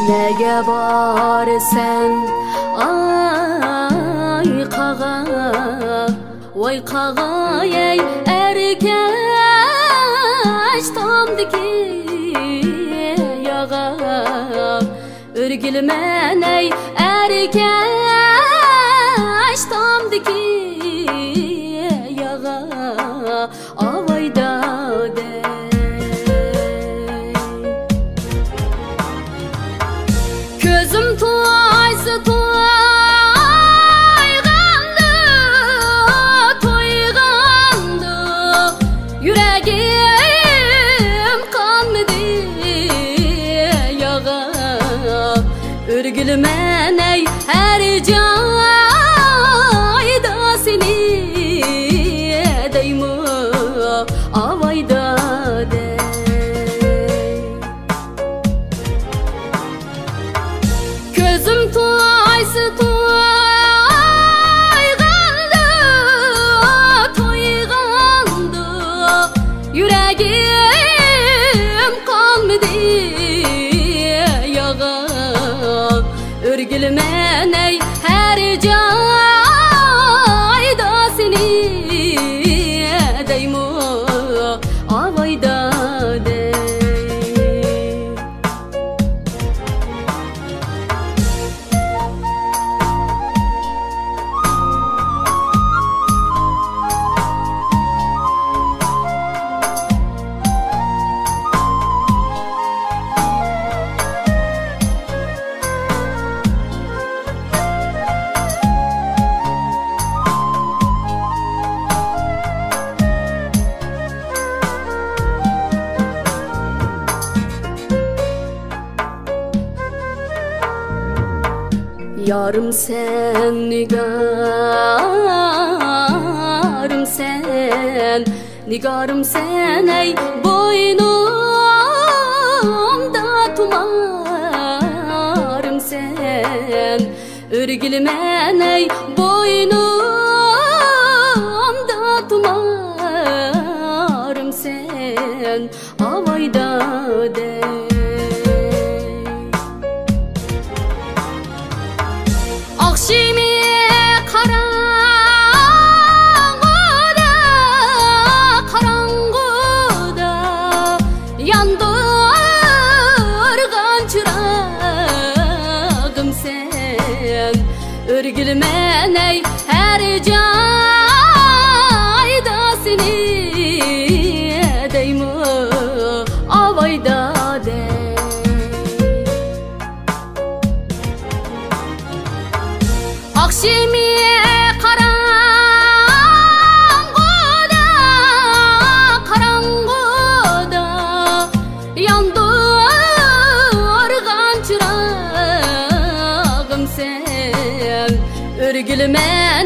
Nege barsen ay kağa, vay kağa ey erkeş tamdiki yağa, örgülmen ey erkeş tamdiki yağa, avayda de. Gözüm toysa toygandı, toygandı, yüreğim kanmadı yağa, örgülmen ey her cayda seni deymi avayda de. Gözüm toysa toygandı, toygandı, yüreğim kanmadı yağa, örgülmen ey her cayda seni deymi avayda de. Yarım sen, nigarım sen, nigarım sen ey boynumda tumarım sen, örgülmen ey boynumda tumarım sen, avayda de. Akşimi karanguda, karanguda yandırgan çırağım sen, örgülmen ey her cayda seni deymi avayda de. Akşimi karanguda, karanguda yandırgan çırağım sen, örgülmen